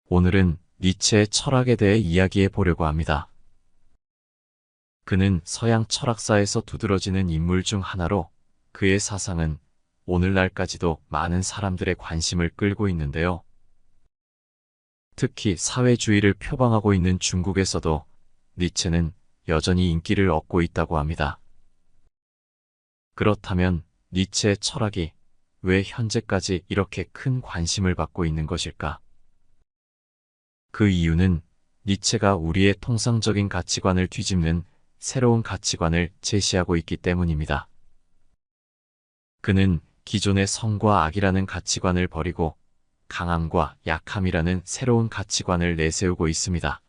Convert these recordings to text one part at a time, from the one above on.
오늘은 니체의 철학에 대해 이야기해 보려고 합니다. 그는 서양 철학사에서 두드러지는 인물 중 하나로 그의 사상은 오늘날까지도 많은 사람들의 관심을 끌고 있는데요. 특히 사회주의를 표방하고 있는 중국에서도 니체는 여전히 인기를 얻고 있다고 합니다. 그렇다면 니체의 철학이 왜 현재까지 이렇게 큰 관심을 받고 있는 것일까? 그 이유는 니체가 우리의 통상적인 가치관을 뒤집는 새로운 가치관을 제시하고 있기 때문입니다. 그는 기존의 선과 악이라는 가치관을 버리고 강함과 약함이라는 새로운 가치관을 내세우고 있습니다.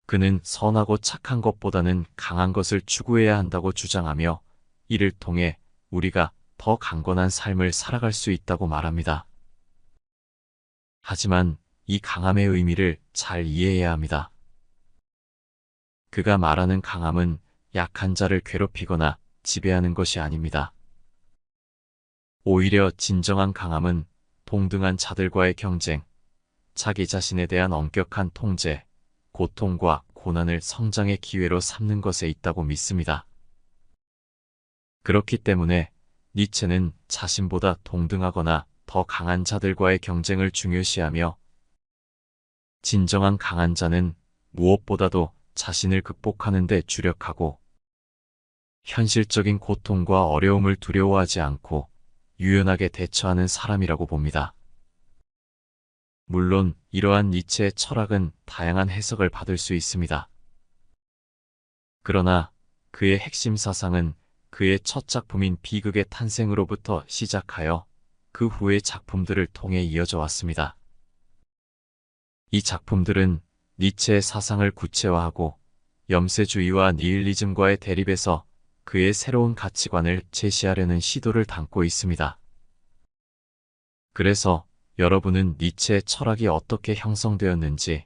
그는 선하고 착한 것보다는 강한 것을 추구해야 한다고 주장하며 이를 통해 우리가 더 강건한 삶을 살아갈 수 있다고 말합니다. 하지만 이 강함의 의미를 잘 이해해야 합니다. 그가 말하는 강함은 약한 자를 괴롭히거나 지배하는 것이 아닙니다. 오히려 진정한 강함은 동등한 자들과의 경쟁, 자기 자신에 대한 엄격한 통제, 고통과 고난을 성장의 기회로 삼는 것에 있다고 믿습니다. 그렇기 때문에 니체는 자신보다 동등하거나 더 강한 자들과의 경쟁을 중요시하며 진정한 강한 자는 무엇보다도 자신을 극복하는 데 주력하고 현실적인 고통과 어려움을 두려워하지 않고 유연하게 대처하는 사람이라고 봅니다. 물론 이러한 니체의 철학은 다양한 해석을 받을 수 있습니다. 그러나 그의 핵심 사상은 그의 첫 작품인 비극의 탄생으로부터 시작하여 그 후의 작품들을 통해 이어져 왔습니다. 이 작품들은 니체의 사상을 구체화하고 염세주의와 니힐리즘과의 대립에서 그의 새로운 가치관을 제시하려는 시도를 담고 있습니다. 그래서 여러분은 니체의 철학이 어떻게 형성되었는지,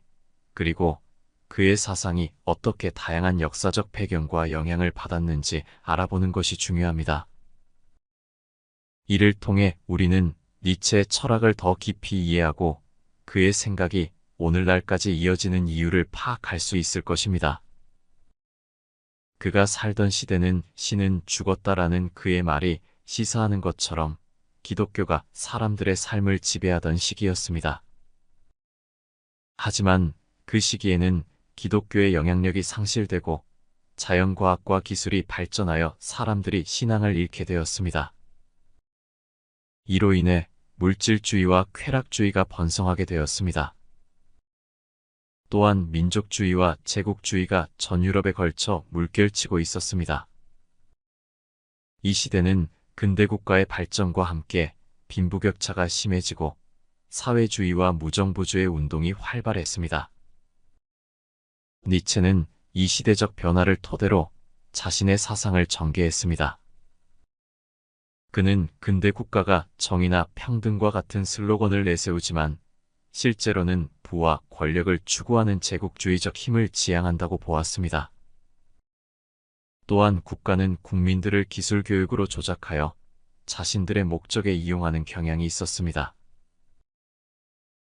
그리고 그의 사상이 어떻게 다양한 역사적 배경과 영향을 받았는지 알아보는 것이 중요합니다. 이를 통해 우리는 니체의 철학을 더 깊이 이해하고 그의 생각이 오늘날까지 이어지는 이유를 파악할 수 있을 것입니다. 그가 살던 시대는 신은 죽었다라는 그의 말이 시사하는 것처럼 기독교가 사람들의 삶을 지배하던 시기였습니다. 하지만 그 시기에는 기독교의 영향력이 상실되고 자연과학과 기술이 발전하여 사람들이 신앙을 잃게 되었습니다. 이로 인해 물질주의와 쾌락주의가 번성하게 되었습니다. 또한 민족주의와 제국주의가 전 유럽에 걸쳐 물결치고 있었습니다. 이 시대는 근대국가의 발전과 함께 빈부격차가 심해지고 사회주의와 무정부주의 운동이 활발했습니다. 니체는 이 시대적 변화를 토대로 자신의 사상을 전개했습니다. 그는 근대 국가가 정의나 평등과 같은 슬로건을 내세우지만 실제로는 부와 권력을 추구하는 제국주의적 힘을 지향한다고 보았습니다. 또한 국가는 국민들을 기술 교육으로 조작하여 자신들의 목적에 이용하는 경향이 있었습니다.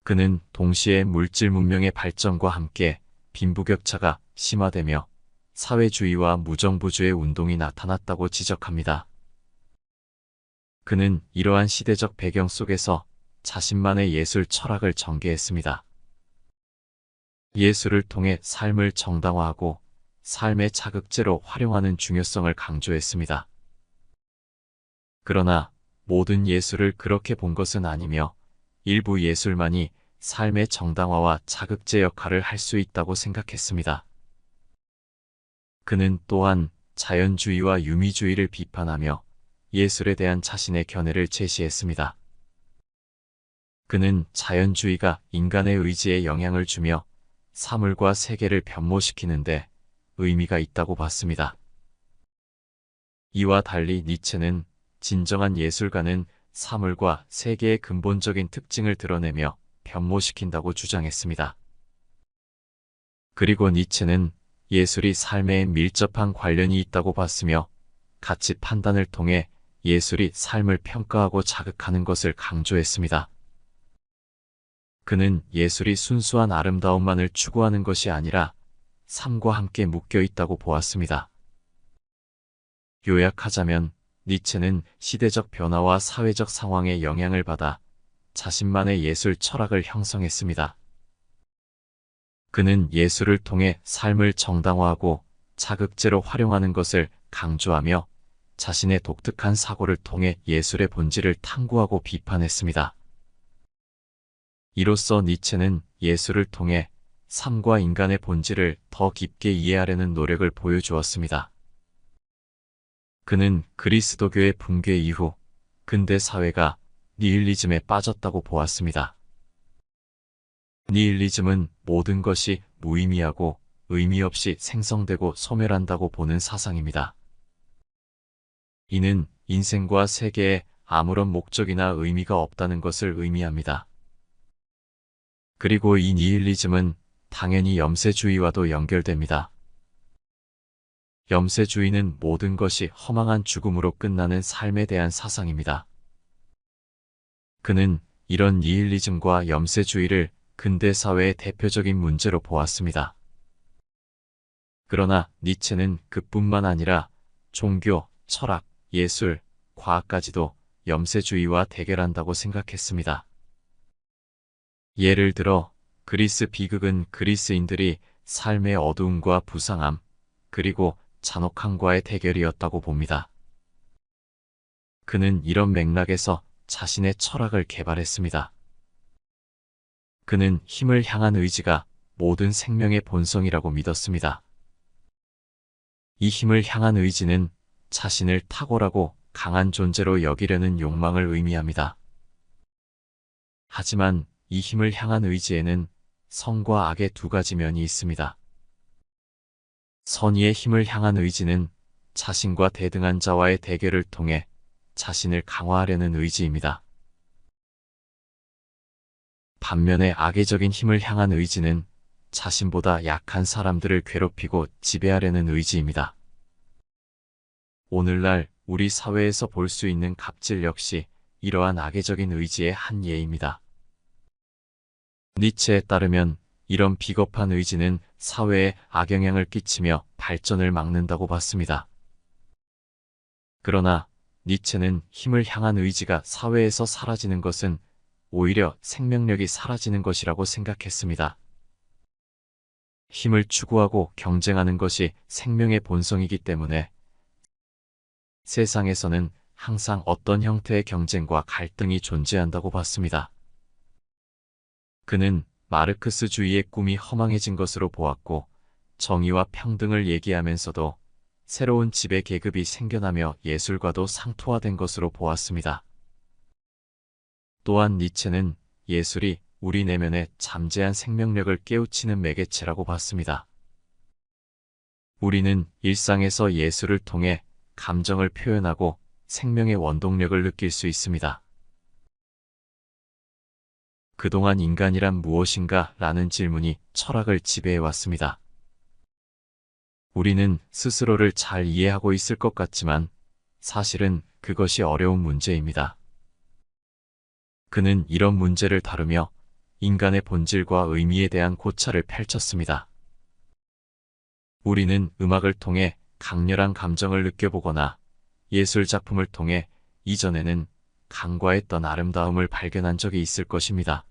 그는 동시에 물질 문명의 발전과 함께 빈부격차가 심화되며 사회주의와 무정부주의 운동이 나타났다고 지적합니다. 그는 이러한 시대적 배경 속에서 자신만의 예술 철학을 전개했습니다. 예술을 통해 삶을 정당화하고 삶의 자극제로 활용하는 중요성을 강조했습니다. 그러나 모든 예술을 그렇게 본 것은 아니며 일부 예술만이 삶의 정당화와 자극제 역할을 할 수 있다고 생각했습니다. 그는 또한 자연주의와 유미주의를 비판하며 예술에 대한 자신의 견해를 제시했습니다. 그는 자연주의가 인간의 의지에 영향을 주며 사물과 세계를 변모시키는데 의미가 있다고 봤습니다. 이와 달리 니체는 진정한 예술가는 사물과 세계의 근본적인 특징을 드러내며 변모시킨다고 주장했습니다. 그리고 니체는 예술이 삶에 밀접한 관련이 있다고 봤으며 가치 판단을 통해 예술이 삶을 평가하고 자극하는 것을 강조했습니다. 그는 예술이 순수한 아름다움만을 추구하는 것이 아니라 삶과 함께 묶여 있다고 보았습니다. 요약하자면 니체는 시대적 변화와 사회적 상황에 영향을 받아 자신만의 예술 철학을 형성했습니다. 그는 예술을 통해 삶을 정당화하고 자극제로 활용하는 것을 강조하며 자신의 독특한 사고를 통해 예술의 본질을 탐구하고 비판했습니다. 이로써 니체는 예술을 통해 삶과 인간의 본질을 더 깊게 이해하려는 노력을 보여주었습니다. 그는 그리스도교의 붕괴 이후 근대 사회가 니힐리즘에 빠졌다고 보았습니다. 니힐리즘은 모든 것이 무의미하고 의미 없이 생성되고 소멸한다고 보는 사상입니다. 이는 인생과 세계에 아무런 목적이나 의미가 없다는 것을 의미합니다. 그리고 이 니힐리즘은 당연히 염세주의와도 연결됩니다. 염세주의는 모든 것이 허망한 죽음으로 끝나는 삶에 대한 사상입니다. 그는 이런 니힐리즘과 염세주의를 근대 사회의 대표적인 문제로 보았습니다. 그러나 니체는 그뿐만 아니라 종교, 철학, 예술, 과학까지도 염세주의와 대결한다고 생각했습니다. 예를 들어 그리스 비극은 그리스인들이 삶의 어두움과 부상함, 그리고 잔혹함과의 대결이었다고 봅니다. 그는 이런 맥락에서 자신의 철학을 개발했습니다. 그는 힘을 향한 의지가 모든 생명의 본성이라고 믿었습니다. 이 힘을 향한 의지는 자신을 탁월하고 강한 존재로 여기려는 욕망을 의미합니다. 하지만 이 힘을 향한 의지에는 선과 악의 두 가지 면이 있습니다. 선의의 힘을 향한 의지는 자신과 대등한 자와의 대결을 통해 자신을 강화하려는 의지입니다. 반면에 악의적인 힘을 향한 의지는 자신보다 약한 사람들을 괴롭히고 지배하려는 의지입니다. 오늘날 우리 사회에서 볼 수 있는 갑질 역시 이러한 악의적인 의지의 한 예입니다. 니체에 따르면 이런 비겁한 의지는 사회에 악영향을 끼치며 발전을 막는다고 봤습니다. 그러나 니체는 힘을 향한 의지가 사회에서 사라지는 것은 오히려 생명력이 사라지는 것이라고 생각했습니다. 힘을 추구하고 경쟁하는 것이 생명의 본성이기 때문에 세상에서는 항상 어떤 형태의 경쟁과 갈등이 존재한다고 봤습니다. 그는 마르크스주의의 꿈이 허망해진 것으로 보았고 정의와 평등을 얘기하면서도 새로운 지배 계급이 생겨나며 예술과도 상투화된 것으로 보았습니다. 또한 니체는 예술이 우리 내면의 잠재한 생명력을 깨우치는 매개체라고 봤습니다. 우리는 일상에서 예술을 통해 감정을 표현하고 생명의 원동력을 느낄 수 있습니다. 그동안 인간이란 무엇인가? 라는 질문이 철학을 지배해왔습니다. 우리는 스스로를 잘 이해하고 있을 것 같지만 사실은 그것이 어려운 문제입니다. 그는 이런 문제를 다루며 인간의 본질과 의미에 대한 고찰을 펼쳤습니다. 우리는 음악을 통해 강렬한 감정을 느껴보거나 예술 작품을 통해 이전에는 간과했던 아름다움을 발견한 적이 있을 것입니다.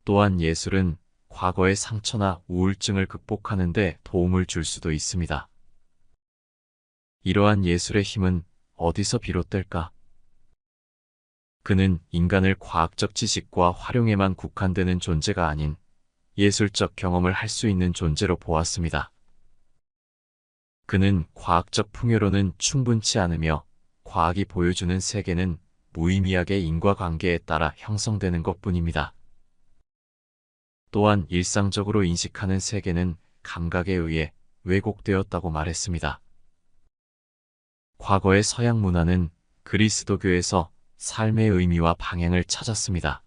또한 예술은 과거의 상처나 우울증을 극복하는 데 도움을 줄 수도 있습니다. 이러한 예술의 힘은 어디서 비롯될까? 그는 인간을 과학적 지식과 활용에만 국한되는 존재가 아닌 예술적 경험을 할 수 있는 존재로 보았습니다. 그는 과학적 풍요로는 충분치 않으며 과학이 보여주는 세계는 무의미하게 인과관계에 따라 형성되는 것뿐입니다. 또한 일상적으로 인식하는 세계는 감각에 의해 왜곡되었다고 말했습니다. 과거의 서양 문화는 그리스도교에서 삶의 의미와 방향을 찾았습니다.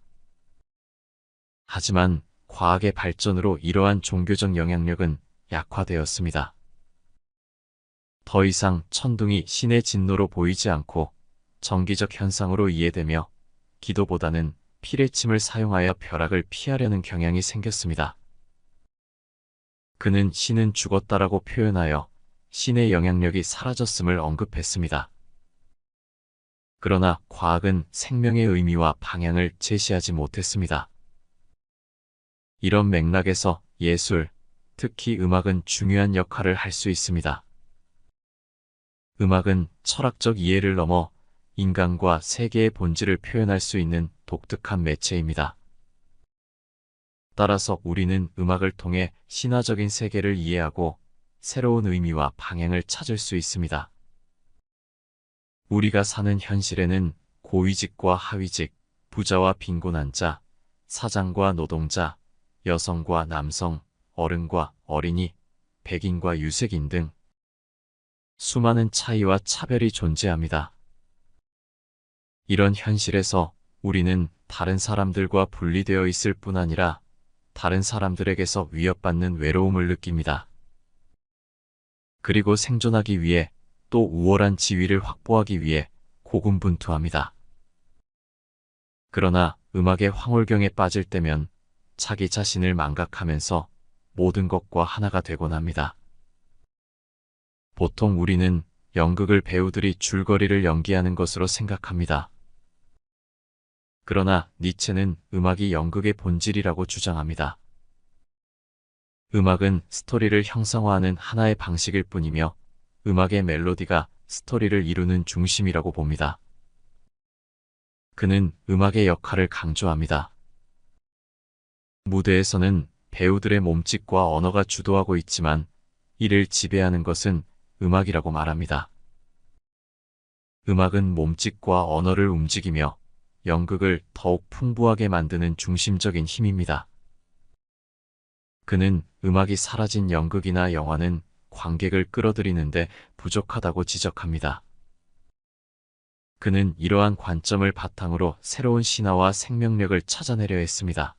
하지만 과학의 발전으로 이러한 종교적 영향력은 약화되었습니다. 더 이상 천둥이 신의 진노로 보이지 않고 정기적 현상으로 이해되며 기도보다는 피레침을 사용하여 벼락을 피하려는 경향이 생겼습니다. 그는 신은 죽었다라고 표현하여 신의 영향력이 사라졌음을 언급했습니다. 그러나 과학은 생명의 의미와 방향을 제시하지 못했습니다. 이런 맥락에서 예술, 특히 음악은 중요한 역할을 할 수 있습니다. 음악은 철학적 이해를 넘어 인간과 세계의 본질을 표현할 수 있는 독특한 매체입니다. 따라서 우리는 음악을 통해 신화적인 세계를 이해하고 새로운 의미와 방향을 찾을 수 있습니다. 우리가 사는 현실에는 고위직과 하위직, 부자와 빈곤한 자, 사장과 노동자, 여성과 남성, 어른과 어린이, 백인과 유색인 등 수많은 차이와 차별이 존재합니다. 이런 현실에서 우리는 다른 사람들과 분리되어 있을 뿐 아니라 다른 사람들에게서 위협받는 외로움을 느낍니다. 그리고 생존하기 위해 또 우월한 지위를 확보하기 위해 고군분투합니다. 그러나 음악의 황홀경에 빠질 때면 자기 자신을 망각하면서 모든 것과 하나가 되곤 합니다. 보통 우리는 연극을 배우들이 줄거리를 연기하는 것으로 생각합니다. 그러나 니체는 음악이 연극의 본질이라고 주장합니다. 음악은 스토리를 형성화하는 하나의 방식일 뿐이며 음악의 멜로디가 스토리를 이루는 중심이라고 봅니다. 그는 음악의 역할을 강조합니다. 무대에서는 배우들의 몸짓과 언어가 주도하고 있지만 이를 지배하는 것은 음악이라고 말합니다. 음악은 몸짓과 언어를 움직이며 연극을 더욱 풍부하게 만드는 중심적인 힘입니다. 그는 음악이 사라진 연극이나 영화는 관객을 끌어들이는데 부족하다고 지적합니다. 그는 이러한 관점을 바탕으로 새로운 신화와 생명력을 찾아내려 했습니다.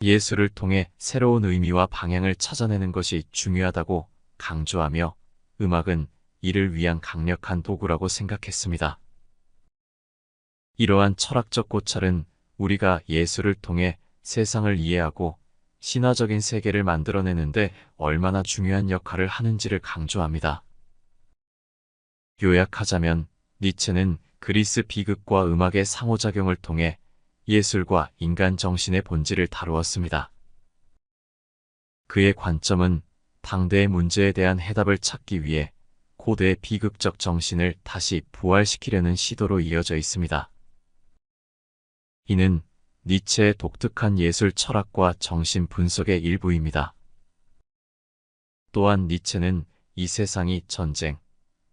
예술을 통해 새로운 의미와 방향을 찾아내는 것이 중요하다고 강조하며 음악은 이를 위한 강력한 도구라고 생각했습니다. 이러한 철학적 고찰은 우리가 예술을 통해 세상을 이해하고 신화적인 세계를 만들어내는데 얼마나 중요한 역할을 하는지를 강조합니다. 요약하자면 니체는 그리스 비극과 음악의 상호작용을 통해 예술과 인간 정신의 본질을 다루었습니다. 그의 관점은 당대의 문제에 대한 해답을 찾기 위해 고대의 비극적 정신을 다시 부활시키려는 시도로 이어져 있습니다. 이는 니체의 독특한 예술 철학과 정신 분석의 일부입니다. 또한 니체는 이 세상이 전쟁,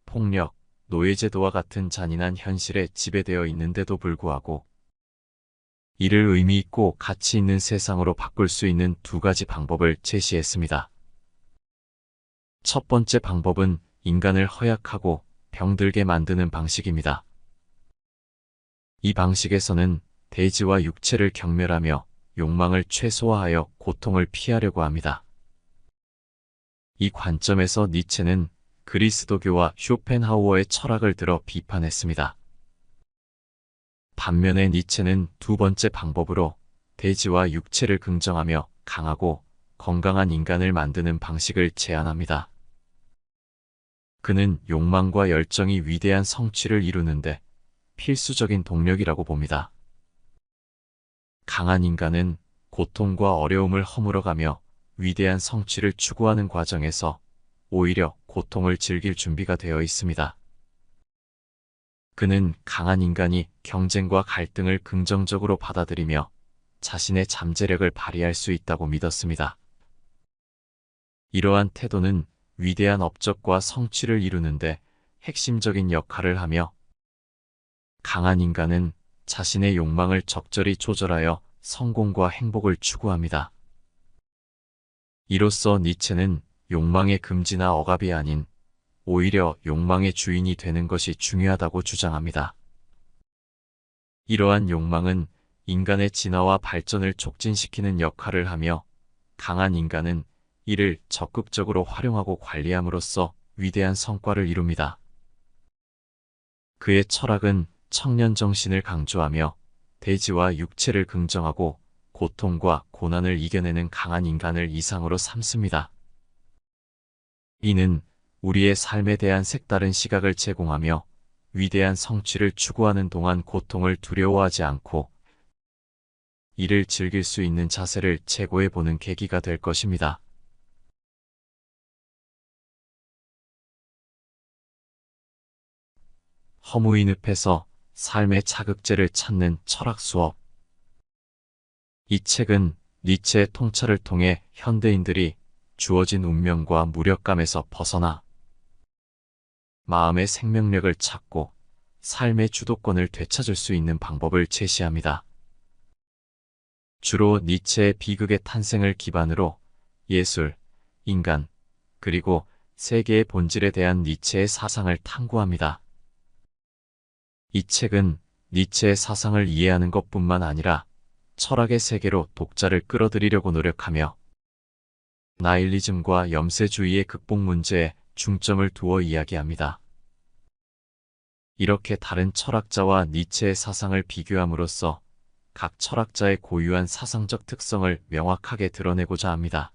폭력, 노예제도와 같은 잔인한 현실에 지배되어 있는데도 불구하고 이를 의미 있고 가치 있는 세상으로 바꿀 수 있는 두 가지 방법을 제시했습니다. 첫 번째 방법은 인간을 허약하고 병들게 만드는 방식입니다. 이 방식에서는 대지와 육체를 경멸하며 욕망을 최소화하여 고통을 피하려고 합니다. 이 관점에서 니체는 그리스도교와 쇼펜하우어의 철학을 들어 비판했습니다. 반면에 니체는 두 번째 방법으로 대지와 육체를 긍정하며 강하고 건강한 인간을 만드는 방식을 제안합니다. 그는 욕망과 열정이 위대한 성취를 이루는데 필수적인 동력이라고 봅니다. 강한 인간은 고통과 어려움을 허물어가며 위대한 성취를 추구하는 과정에서 오히려 고통을 즐길 준비가 되어 있습니다. 그는 강한 인간이 경쟁과 갈등을 긍정적으로 받아들이며 자신의 잠재력을 발휘할 수 있다고 믿었습니다. 이러한 태도는 위대한 업적과 성취를 이루는데 핵심적인 역할을 하며 강한 인간은 자신의 욕망을 적절히 조절하여 성공과 행복을 추구합니다. 이로써 니체는 욕망의 금지나 억압이 아닌 오히려 욕망의 주인이 되는 것이 중요하다고 주장합니다. 이러한 욕망은 인간의 진화와 발전을 촉진시키는 역할을 하며 강한 인간은 이를 적극적으로 활용하고 관리함으로써 위대한 성과를 이룹니다. 그의 철학은 청년 정신을 강조하며 대지와 육체를 긍정하고 고통과 고난을 이겨내는 강한 인간을 이상으로 삼습니다. 이는 우리의 삶에 대한 색다른 시각을 제공하며 위대한 성취를 추구하는 동안 고통을 두려워하지 않고 이를 즐길 수 있는 자세를 채고해 보는 계기가 될 것입니다. 허무인 늪에서 삶의 자극제를 찾는 철학 수업. 이 책은 니체의 통찰을 통해 현대인들이 주어진 운명과 무력감에서 벗어나 마음의 생명력을 찾고 삶의 주도권을 되찾을 수 있는 방법을 제시합니다. 주로 니체의 비극의 탄생을 기반으로 예술, 인간, 그리고 세계의 본질에 대한 니체의 사상을 탐구합니다. 이 책은 니체의 사상을 이해하는 것뿐만 아니라 철학의 세계로 독자를 끌어들이려고 노력하며 나일리즘과 염세주의의 극복 문제에 중점을 두어 이야기합니다. 이렇게 다른 철학자와 니체의 사상을 비교함으로써 각 철학자의 고유한 사상적 특성을 명확하게 드러내고자 합니다.